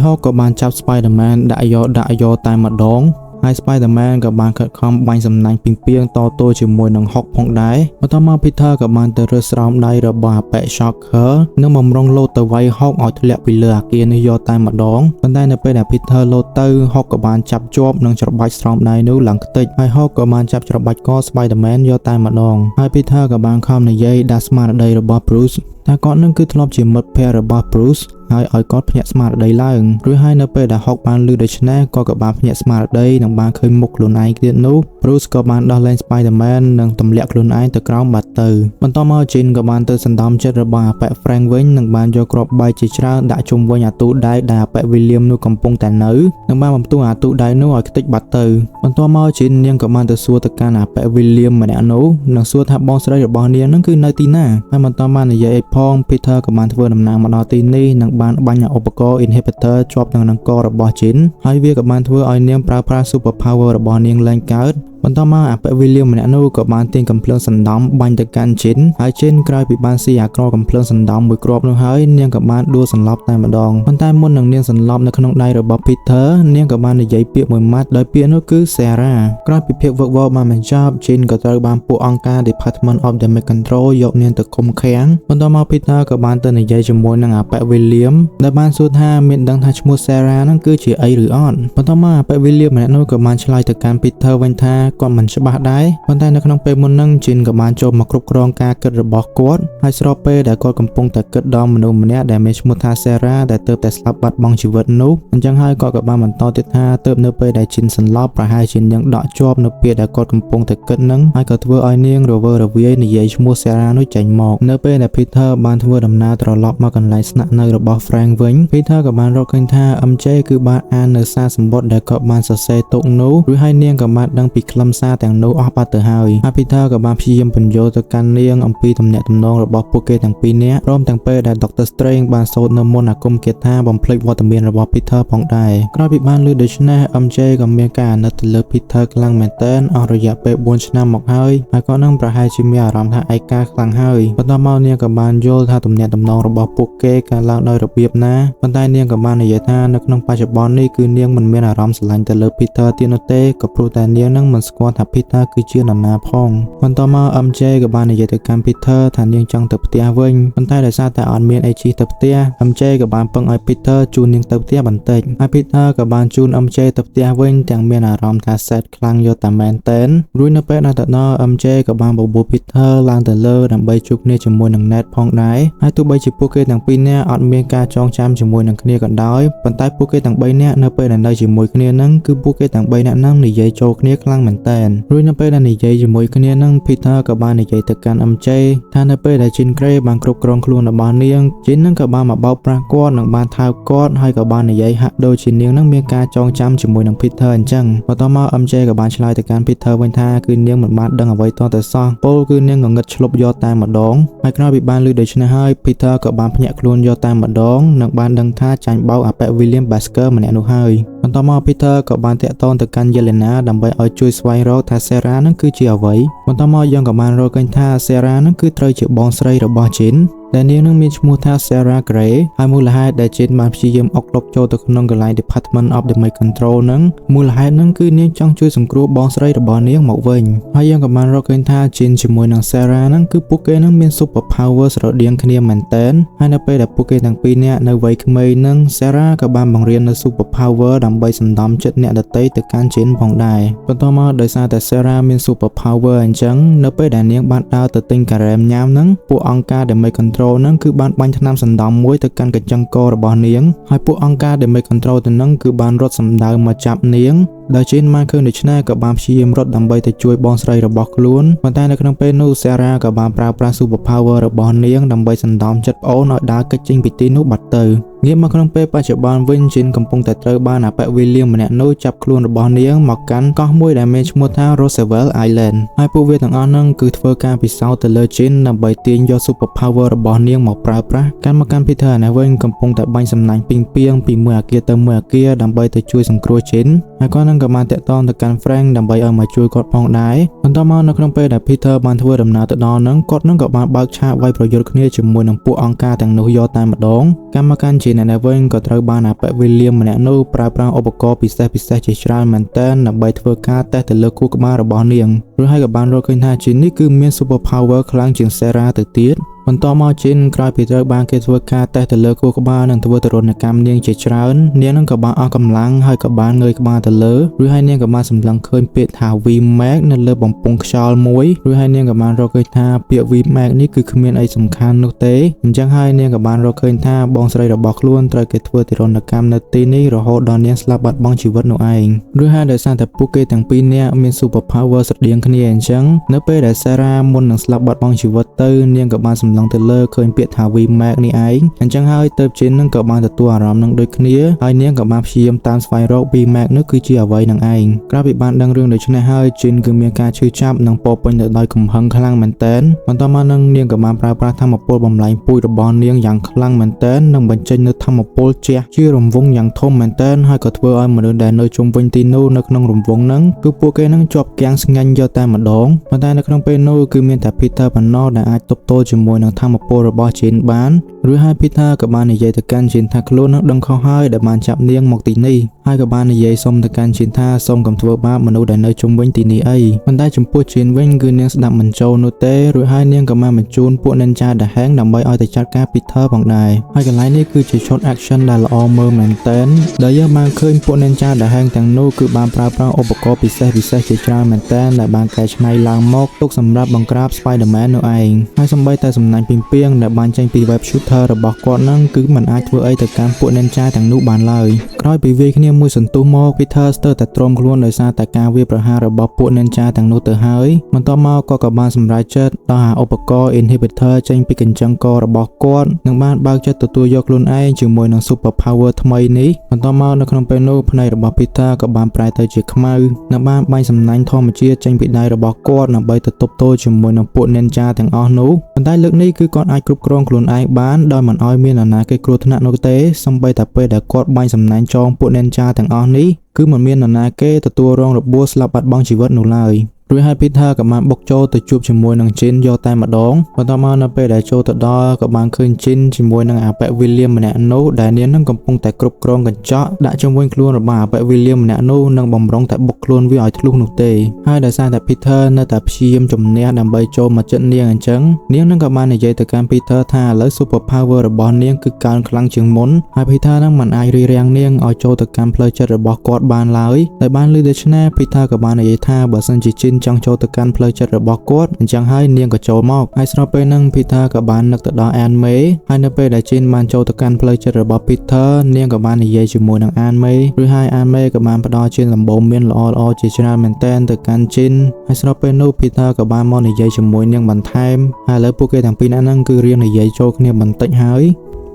Hulk ក៏បានចាប់ Spider-Man ដាក់យកតែម្ដង ហើយ Spider-Man ក៏បានខិតខំបាញ់សំណាញ់ពីងពីងតទល់ជាមួយនឹង Hulk ផងដែរបន្ទាប់មក Peter ក៏បានទៅរើសស្រោមដៃរបស់អាប៉ែ Shocker និងបំរុងលោតទៅវាយ Hulk ឲ្យធ្លាក់ពីលើអាគារនេះយកតែម្ដងប៉ុន្តែនៅពេលដែល Peter លោតទៅ Hulk ក៏បានចាប់ជាប់និងច្របាច់ស្រោមដៃនោះឡើងខ្ទេចហើយ Hulk ក៏បានចាប់ច្របាច់ក Spider-Man យកតែម្ដងហើយ Peter ក៏បានខំនិយាយដាក់ស្មារតីរបស់ Bruce ថាគាត់នឹងគឺធ្លាប់ជាមិត្តភក្តិរបស់ Bruce ហើយឲ្យគាត់ភ្ញាក់ស្មារតីឡើងរួចហើយនៅពេលដែល Hulk បានឮដូច្នេះគាត់ក៏បានភ្ញាក់ស្មារតីនិងបានឃើញមុខខ្លួនឯងទៀតនោះ Bruce ក៏បានដោះលែង Spider-Man និងទម្លាក់ខ្លួនឯងទៅក្រោមបាត់ទៅបន្ទាប់មក Jean ក៏បានទៅសណ្ដំចិត្តរបស់អាប៉ែ Frank វិញនិងបានយកគ្រាប់បែកជាច្រើនដាក់ជុំវិញអាទូដែកដែលអាប៉ែ William នោះកំពុងតែនៅនិងបានបំផ្ទុះអាទូដែកនោះឲ្យខ្ទេចបាត់ទៅបន្ទាប់មក Jean នាងក៏បានទៅសួរទៅកាន់អាប៉ែ William ម្នាក់នោះនិងសួរថាបងស្រីរបស់នាងនឹងគឺនៅទីណាហើយបន្ទាប់មកនិយាយឲ្យផង Peter ក៏បានធ្វើដំណើរមកដល់ទីនេះនិងបានបាញ់ឧបករណ៍ inhibitor ជាប់នឹងករបស់ Jean ហើយវាក៏បានធ្វើឲ្យនាងប្រើប្រាស់ super power របស់នាងឡើងកើតបន្ទាប់មកអាប៉ែ William ម្នាក់នោះក៏បានទាញកំភ្លើងសណ្ដំបាញ់ទៅកាន់ Jean ហើយ Jean ក្រោយពីបានស៊ីអាក្រកំភ្លើងសណ្ដំមួយគ្រាប់នោះហើយនាងក៏បានដួលសន្លប់តែម្ដងប៉ុន្តែមុននឹងនាងសន្លប់នៅក្នុងដៃរបស់ Peter នាងក៏បាននិយាយពាក្យមួយម៉ាត់ដោយពាក្យនោះគឺ Sarah ក្រោយពីភាពវឹកវរបានបញ្ចប់ Jean ក៏ត្រូវបានពួកអង្គការ Department of Damage Control យកនាងទៅឃុំឃាំងបន្ទាប់មក Peter ក៏បានទៅនិយាយជាមួយនឹងអាប៉ែ William ដែលបានសួរថាមានដឹងថាឈ្មោះ Sarah ហ្នឹងគឺជាអីឬអត់បន្ទាប់មកអាប៉ែ William ម្នាក់នោះក៏បានឆ្លើយទៅកាន់ Peter វិញថាគាត់មិនច្បាស់ដែរប៉ុន្តែនៅក្នុងពេលមុនហ្នឹង Jean ក៏បានចូលមកគ្រប់គ្រងការគិតរបស់គាត់ហើយស្របពេលដែលគាត់កំពុងតែគិតដល់មនុស្សម្នាក់ដែលមានឈ្មោះថា Sarah ដែលទើបតែស្លាប់បាត់បង់ជីវិតនោះអញ្ចឹងហើយគាត់ក៏បានបន្តទៀតថាទើបនៅពេលដែល Jean សន្លប់ប្រហែលជានាងដកជាប់នៅពេលដែលគាត់កំពុងតែគិតហ្នឹងហើយក៏ធ្វើឲ្យនាងរវើរវាយនិយាយឈ្មោះ Sarah នោះចេញមកនៅពេលដែល Peter បានធ្វើដំណើរត្រឡប់មកកន្លែងស្នាក់នៅរបស់ Frank វិញ Peter ក៏បានរកឃើញថា MJ គឺបានអាននៅសារសម្បត្តិដែលគាត់បានសរសេរទុកនោះរួចហើយនាងក៏បានដឹងពីខ្លឹមសារទាំងនោះអស់បាត់ទៅហើយ Peter ក៏បានព្យាយាមបញ្យល់ទៅកាន់នាងអំពីទំនាក់ទំនងរបស់ពួកគេទាំងពីរនាក់ព្រមទាំងពេលដែល Dr. Strange បានសូត្រនៅមន្តអាគមគាថាបំភ្លេចវត្តមានរបស់ Peter ផងដែរក្រោយពីបានឮដូច្នេះ MJ ក៏មានការអាណិតទៅលើ Peter ខ្លាំងមែនទែនអស់រយៈពេល4ឆ្នាំមកហើយគាត់នឹងប្រហែលជាមានអារម្មណ៍ថាឯកាខ្លាំងហើយបន្ទាប់មកនាងក៏បានយល់ថាទំនាក់ទំនងរបស់ពួកគេកើតឡើងដោយរបៀបណាប៉ុន្តែនាងក៏បាននិយាយថានៅក្នុងបច្ចុប្បន្ននេះគឺនាងមិនមានអារម្មណ៍ស្រឡាញ់ទៅលើ Peter ទៀតនោះទេក៏ព្រោះតែនាងនឹងមិនស្គាល់ថា Peter គឺជានរណាផងបន្ទាប់មក MJ ក៏បាននិយាយទៅកាន់ Peter ថានាងចង់ទៅផ្ទះវិញប៉ុន្តែដោយសារតែអត់មានអីជិះទៅផ្ទះ MJ ក៏បានពឹងឲ្យ Peter ជូននាងទៅផ្ទះបន្តិចហើយ Peter ក៏បានជូន MJ ទៅផ្ទះវិញទាំងមានអារម្មណ៍ថាសែតខ្លាំងយកតែមែនតែនរួចនៅពេលដែលទៅដល់ MJ ក៏បានបបួល Peter ឡើងទៅលើដើម្បីជួបគ្នាជាមួយនឹង Ned ផងដែរហើយទោះបីជាពួកគេទាំងពីរនាក់អត់មានការចងចាំជាមួយនឹងគ្នាក៏ដោយប៉ុន្តែពួកគេទាំង3នាក់នៅពេលដែលនៅជាមួយគ្នានឹងគឺពួកគេទាំង3នាក់នឹងនិយាយចូលគ្នាខ្លាំងមែនតែនរួចនៅពេលដែលនិយាយជាមួយគ្នានឹង Peter ក៏បាននិយាយទៅកាន់ MJ ថានៅពេលដែល Jean Grey បានគ្រប់គ្រងខ្លួនរបស់នាង Jean នឹងក៏បានមកបោកប្រាស់គាត់និងបានថើបគាត់ហើយក៏បាននិយាយហាក់ដូចជានាងនឹងមានការចងចាំជាមួយនឹង Peter អញ្ចឹងបន្ទាប់មក MJ ក៏បានឆ្លើយទៅកាន់ Peter វិញថាគឺនាងមិនបានដឹងអ្វីទាល់តែសោះពលគឺនាងងងឹតឆ្លប់យកតែម្ដងហើយក្រោយពីបានឮដូច្នេះហើយ Peter ក៏បានភ្ញាក់ខ្លួនយកតែម្ដងនិងបានដឹងថាចាញ់បោកអាប៉ែ William Basker ម្នាក់នោះហើយបន្ទាប់មក Peter ក៏បានតាក់ទងទៅកាន់ Yelena ដើម្បីឲ្យជួយស្វែងរកថា Sarah នឹងគឺជាអ្វីបន្ទាប់មកយើងក៏បានរកឃើញថា Sarah នឹងគឺត្រូវជាបងស្រីរបស់ Jean ដែលនាងនឹងមានឈ្មោះថា Sarah Grey ហើយមូលហេតុដែល Jean បានព្យាយាមអុកលុកចូលទៅក្នុងកន្លែង Department of Damage Control នឹងមូលហេតុនឹងគឺនាងចង់ជួយសង្គ្រោះបងស្រីរបស់នាងមកវិញហើយយើងក៏បានរកឃើញថា Jean ជាមួយនឹង Sarah នឹងគឺពួកគេនឹងមាន super power ស្រដៀងគ្នាមែនទែនហើយនៅពេលដែលពួកគេទាំងពីរនាក់នៅវ័យក្មេងនឹង Sarah ក៏បានបង្រៀននៅ super power ដើម្បីសណ្ដំចិត្តអ្នកដទៃទៅកាន់ Jean ផងដែរបន្ទាប់មកដោយសារតែ Sarah មាន super power អញ្ចឹងនៅពេលដែលនាងបានដើរទៅទិញការ៉េមញ៉ាំនឹងពួកអង្គការ Damage Control នឹងគឺបានបាញ់ថ្នាំសណ្ដំមួយទៅកាន់កញ្ចឹងករបស់នាងហើយពួកអង្គការ Damage Control ទៅនឹងគឺបានរត់សម្ដៅមកចាប់នាងដោយ Jean បានឃើញដូច្នេះក៏បានព្យាយាមរត់ដើម្បីទៅជួយបងស្រីរបស់ខ្លួនប៉ុន្តែនៅក្នុងពេលនោះ Sarah ក៏បានប្រើប្រាស់ super power របស់នាងដើម្បីសណ្ដំចិត្តប្អូនឲ្យដើរគេចចេញពីទីនោះបាត់ទៅងាកមកក្នុងពេលបច្ចុប្បន្នវិញ Jean កំពុងតែត្រូវបានអាប៉ែ William ម្នាក់នោះចាប់ខ្លួនរបស់នាងមកកាន់កោះមួយដែលមានឈ្មោះថា Roosevelt Island ហើយពួកវាទាំងអស់ហ្នឹងគឺធ្វើការពិសោធន៍ទៅលើ Jean ដើម្បីទាញយក super power របស់នាងមកប្រើប្រាស់កាន់មកកាន់ Peter នេះវិញកំពុងតែបាញ់សំណាញ់ពីងពីងពីមួយអាគារទៅមួយអាគារដើម្បីទៅជួយសង្គ្រោះ Jean ហើយគាត់នឹង ក៏បានតាក់ទងទៅកាន់ Frank ដើម្បីឲ្យមកជួយគាត់ផងដែរបន្ទាប់មកនៅក្នុងពេលដែល Peter បានធ្វើដំណើរទៅដល់ហ្នឹងគាត់នឹងក៏បានបើកឆាកវាយប្រយុទ្ធគ្នាជាមួយនឹងពួកអង្គការទាំងនោះយកតែម្ដងកម្មការជាអ្នកនេះវិញក៏ត្រូវបានអាប៉ែ William ម្នាក់នោះប្រើប្រាស់ឧបករណ៍ពិសេសជាច្រើនមែនទែនដើម្បីធ្វើការតេស្តទៅលើខួរក្បាលរបស់នាងរួចហើយក៏បានរកឃើញថាជានេះគឺមាន super power ខ្លាំងជាង Sarah ទៅទៀតបន្តមកជិនក្រោយពីត្រូវបានគេធ្វើការតេស្តទៅលើខួរក្បាលនិងធ្វើទរណកម្មនាងជាច្រើននាងនឹងក៏បានអស់កម្លាំងហើយក៏បានងើយក្បាលទៅលើរួចហើយនាងក៏បានសម្លឹងឃើញពាក្យថា VMAX នៅលើបំពង់ខ្យល់មួយរួចហើយនាងក៏បានរកឃើញថាពាក្យ VMAX នេះគឺគ្មានអីសំខាន់នោះទេអញ្ចឹងហើយនាងក៏បានរកឃើញថាបងស្រីរបស់ខ្លួនត្រូវគេធ្វើទរណកម្មនៅទីនេះរហូតដល់នាងស្លាប់បាត់បង់ជីវិតនោះឯងរួចហើយដោយសារតែពួកគេទាំងពីរនាក់មាន super power ស្រដៀងគ្នាអញ្ចឹងនៅពេលដែល Sarah មុននឹងស្លាប់បាត់បង់ជីវិតទៅនាងក៏បានសម្លឹងទៅលើឃើញពាក្យថា VMAX នេះឯងអញ្ចឹងហើយទៅជិននឹងក៏បានទទួលអារម្មណ៍នឹងដូចគ្នាហើយនាងក៏បានព្យាយាមតាមស្វែងរក VMAX នោះគឺជាអ្វីនឹងឯងក្រោយពីបានដឹងរឿងដូច្នេះហើយជិនគឺមានការឈឺចាប់និងពោពេញទៅដោយកំហឹងខ្លាំងមែនទែនបន្តមកនឹងនាងក៏បានប្រើប្រាស់ធម្មពលបំលែងពូជរបស់នាងយ៉ាងខ្លាំងមែនទែននិងបញ្ចេញនូវធម្មពលជះជារង្វង់យ៉ាងធំមែនទែនហើយក៏ធ្វើឲ្យមនុស្សដែលនៅជុំវិញទីនោះនៅក្នុងរង្វង់ហ្នឹងគឺពួកគេនឹងជាប់គាំងស្ងាញ់យកតែម្ដងប៉ុន្តែនៅក្នុងពេលនោះគឺមានតែ Peter ប៉ុណ្ណោះដែលអាចទប់ទល់ជាមួយនឹងធម្មពលរបស់ជិនបានរួចហើយ Peter ក៏បាននិយាយទៅកាន់ជិនថាខ្លួននឹងដឹងខុសហើយដែលបានចាប់នាងមកទីនេះហើយក៏បាននិយាយសុំទៅកាន់ជិនថាសូមកុំធ្វើបាបមនុស្សដែលនៅជុំវិញទីនេះអីប៉ុន្តែចំពោះជិនវិញគឺនាងស្ដាប់មិនចូលនោះទេរួចហើយនាងក៏បានបញ្ជូនពួក Ninja The Hang ដើម្បីឲ្យទៅចាត់ការ Peter ផងដែរហើយកន្លែងនេះគឺជា shot action ដែលល្អមើលមែនទែនដែលយើងបានឃើញពួក Ninja The Hang ទាំងនោះគឺបានប្រើប្រាស់ឧបករណ៍ពិសេសជាច្រើនមែនទែនដែលបានកែច្នៃឡើងមកទុកសម្រាប់បង្ក្រាប Spider-Man នោះឯងហើយសូម្បីតែសំណាញ់ពីងពីងដែលបានចេញពី web shooter របស់គាត់នឹងគឺមិនអាចធ្វើអីទៅកាន់ពួក Ninja ទាំងនោះបានឡើយក្រោយពីវាយគ្នាមួយសន្ទុះមក Peter ស្ទើរតែទ្រាំខ្លួនដោយសារតែការវាយប្រហាររបស់ពួក Ninja ទាំងនោះទៅហើយបន្ទាប់មកគាត់ក៏បានសម្រេចចិត្តដោះឧបករណ៍ inhibitor ចេញពីកញ្ចឹងករបស់គាត់និងបានបើកចិត្តទទួលយកខ្លួនឯងជាមួយនឹង super power ថ្មីនេះបន្ទាប់មកនៅក្នុងពេលនោះភ្នែករបស់ Peter ក៏បានប្រែទៅជាខ្មៅនិងបានបាញ់សំណាញ់ធម្មជាតិចេញពីដៃរបស់គាត់ដើម្បីទៅទប់ទល់ជាមួយនឹងពួក Ninja ទាំងអស់នោះប៉ុន្តែលើកនេះគឺគាត់អាចគ្រប់គ្រងខ្លួនឯងបានដោយមិនឲ្យមាននរណាគេគ្រោះថ្នាក់នោះទេសូម្បីតែពេលដែលគាត់បាញ់សំណាញ់ចងពួក Ninja ទាំងអស់នេះគឺមិនមាននរណាគេទទួលរងរបួសស្លាប់បាត់បង់ជីវិតនោះឡើយរួចហើយ Peter ក៏បានបុកចូលទៅជួបជាមួយនឹងជិនយកតែម្ដងបន្ទាប់មកនៅពេលដែលចូលទៅដល់ក៏បានឃើញជិនជាមួយនឹងអាប៉ែ William ម្នាក់នោះដែលនាងនឹងកំពុងតែគ្រប់គ្រងកញ្ចក់ដាក់ជុំវិញខ្លួនរបស់អាប៉ែ William ម្នាក់នោះនឹងបំរុងតែបុកខ្លួនវាឲ្យធ្លុះនោះទេហើយដោយសារតែ Peter នៅតែព្យាយាមជំនះដើម្បីចូលមកជិតនាងអញ្ចឹងនាងនឹងក៏បាននិយាយទៅកាន់ Peter ថាឥឡូវ super power របស់នាងគឺកើនខ្លាំងជាងមុនហើយ Peter នឹងមិនអាចរារាំងនាងឲ្យចូលទៅកាន់ផ្លូវចិត្តរបស់គាត់បានឡើយដោយបានឮដូច្នេះ Peter ក៏បាននិយាយថាបើសិនជាជិនចង់ចូលទៅកាន់ផ្លូវចិត្តរបស់គាត់អញ្ចឹងហើយនាងក៏ចូលមកហើយស្របពេលហ្នឹង Peter ក៏បាននឹកទៅដល់ Aunt May ហើយនៅពេលដែលជិនបានចូលទៅកាន់ផ្លូវចិត្តរបស់ Peter នាងក៏បាននិយាយជាមួយនឹង Aunt May ឬហើយ Aunt May ក៏បានផ្ដល់ជាដំបូន្មានល្អៗជាច្រើនមែនទែនទៅកាន់ជិនហើយស្របពេលនោះ Peter ក៏បានមកនិយាយជាមួយនាងបន្ថែមហើយឥឡូវពួកគេទាំងពីរនាក់ហ្នឹងគឺរៀននិយាយចូលគ្នាបន្តិចហើយ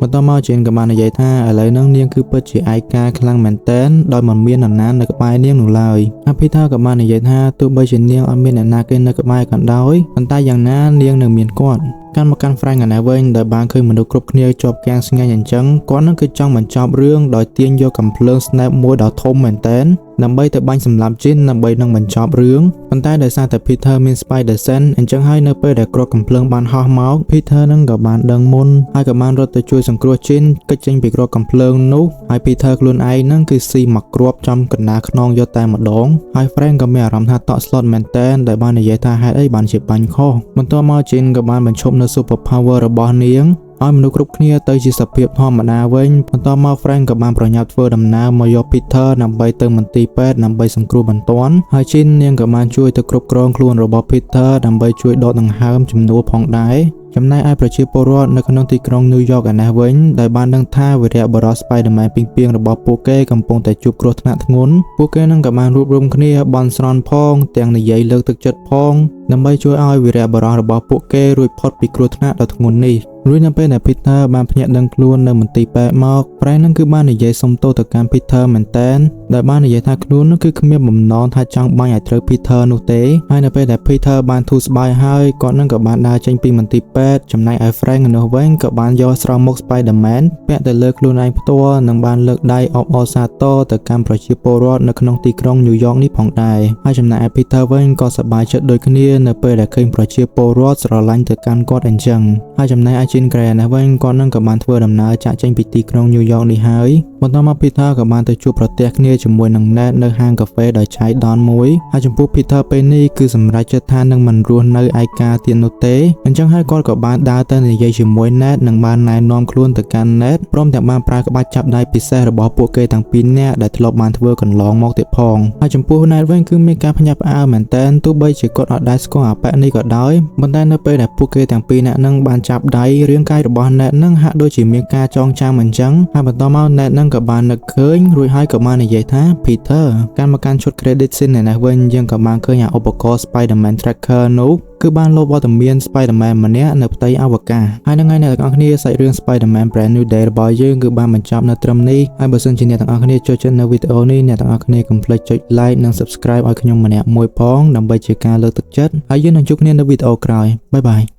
បន្តមកជិនក៏បាននិយាយថាឥឡូវហ្នឹងនាងគឺពិតជាឯកាខ្លាំងមែនទែនដោយមិនមាននរណានៅក្បែរនាងនោះឡើយហើយ Peter ក៏បាននិយាយថាទោះបីជានាងអត់មានអ្នកណាគេនៅក្បែរក៏ដោយប៉ុន្តែយ៉ាងណានាងនៅមានគាត់កាន់មកកាន់ Frank ឯណាវិញដែលបានឃើញមនុស្សគ្រប់គ្នាជាប់គាំងស្ងាញ់អញ្ចឹងគាត់នឹងគឺចង់បញ្ចប់រឿងដោយទាញយកកាំភ្លើង snap មួយដ៏ធំមែនទែនដើម្បីទៅបាញ់សម្លាប់ជិនដើម្បីនឹងបញ្ចប់រឿងប៉ុន្តែដោយសារតែ Peter មាន Spider Sense អញ្ចឹងហើយនៅពេលដែលគ្រាប់កាំភ្លើងបានហោះមក Peter នឹងក៏បានដឹងមុនហើយក៏បានរត់ទៅជួយសង្គ្រោះជិនគេចចេញពីគ្រាប់កាំភ្លើងនោះហើយ Peter ខ្លួនឯងនឹងគឺស៊ីមកគ្រាប់ចំកណ្ដាលខ្នងយកតែម្ដងហើយ Frank ក៏មានអារម្មណ៍ថាតក់ស្លុតមែនទែនដែលបាននិយាយថាហេតុអីបានជាបាញ់ខុសបន្ទាប់មកជិនក៏បានបញ្ឈប់នៅ super power របស់នាងឲ្យមនុស្សគ្រប់គ្នាទៅជាសភាពធម្មតាវិញបន្ទាប់មក Frank ក៏បានប្រញាប់ធ្វើដំណើរមកយក Peter ដើម្បីទៅមន្ទីរពេទ្យដើម្បីសង្គ្រោះបន្ទាន់ហើយជិននាងក៏បានជួយទៅគ្រប់គ្រងខ្លួនរបស់ Peter ដើម្បីជួយដកដង្ហើមជំនួសផងដែរចំណែកឯប្រជាពលរដ្ឋនៅក្នុងទីក្រុង New York ឯនេះវិញដែលបានដឹងថាវីរៈបរិស Spider-Man ពីងរបស់ពួកគេកំពុងតែជួបគ្រោះថ្នាក់ធ្ងន់ពួកគេនឹងក៏បានរួបរวมគ្នាបន់ស្រន់ផងទាំងនិយាយលើកទឹកចិត្តផងដើម្បីជួយឲ្យវីរៈបរិសរបស់ពួកគេរួចផុតពីគ្រោះថ្នាក់ដ៏ធ្ងន់នេះ រួចនៅពេលដែល Peter បានភ្ញាក់ដឹងខ្លួននៅមន្ទីរពេទ្យមក Frank នឹងគឺបាននិយាយសុំទោសទៅកាន់ Peter មែនទែនដែលបាននិយាយថាខ្លួននឹងគឺគ្មានបំណងថាចង់បាញ់ឲ្យត្រូវ Peter នោះទេហើយនៅពេលដែល Peter បានធូរស្បើយហើយគាត់នឹងក៏បានដើរចេញពីមន្ទីរពេទ្យចំណែកឯ Frank នោះវិញក៏បានយកស្រោមមុខ Spider-Man ពាក់ទៅលើខ្លួនឯងផ្ទាល់និងបានលើកដៃអបអរសាទរទៅកាន់ប្រជាពលរដ្ឋនៅក្នុងទីក្រុង New York នេះផងដែរហើយចំណែកឯ Peter វិញក៏សប្បាយចិត្តដូចគ្នានៅពេលដែលឃើញប្រជាពលរដ្ឋស្រឡាញ់ទៅកាន់គាត់អញ្ចឹងហើយចំណែកឯ Jean Grey នេះវិញគាត់នឹងក៏បានធ្វើដំណើរចាកចេញពីទីក្រុង New York នេះហើយបន្តមក Peter ក៏បានទៅជួបប្រទះគ្នាជាមួយនឹង Ned នៅហាងកាហ្វេដោយឆាយដនមួយហើយចំពោះ Peter ពេលនេះគឺសម្រេចចិត្តថានឹងមិនរស់នៅឯកាទៀតនោះទេអញ្ចឹងហើយគាត់ក៏បានដើរទៅនិយាយជាមួយ Ned និងបានណែនាំខ្លួនទៅកាន់ Ned ព្រមទាំងបានប្រើក្បាច់ចាប់ដៃពិសេសរបស់ពួកគេទាំងពីរនាក់ដែលធ្លាប់បានធ្វើកន្លងមកទៀតផងហើយចំពោះ Ned វិញគឺមានការភ្ញាក់ផ្អើលមែនទែនទោះបីជាគាត់អត់ដែលស្គាល់អាប៉ែនេះក៏ដោយប៉ុន្តែនៅពេលដែលពួកគេទាំងពីរនាក់នឹងបានចាប់ដៃរាងកាយរបស់ Ned នឹងហាក់ដូចជាមានការចងចាំអញ្ចឹងហើយបន្តមក Ned នឹងក៏បាននឹកឃើញរួចហើយក៏បាននិយាយថា Peter កាន់មកកាន់ឈុត credit scene នេះវិញយើងក៏បានឃើញឧបករណ៍ Spider-Man Tracker នោះគឺបានលបវត្តមាន Spider-Man ម្នាក់នៅផ្ទៃអវកាសហើយនឹងហើយអ្នកទាំងអស់គ្នាសាច់រឿង Spider-Man Brand New Day របស់យើងគឺបានបញ្ចប់នៅត្រឹមនេះហើយបើសិនជាអ្នកទាំងអស់គ្នាចូលចិត្តនៅវីដេអូនេះអ្នកទាំងអស់គ្នាកុំភ្លេចចុច like និង subscribe ឲ្យខ្ញុំម្នាក់មួយផងដើម្បីជាការលើកទឹកចិត្តហើយយើងនឹងជួបគ្នានៅវីដេអូក្រោយបាយបាយ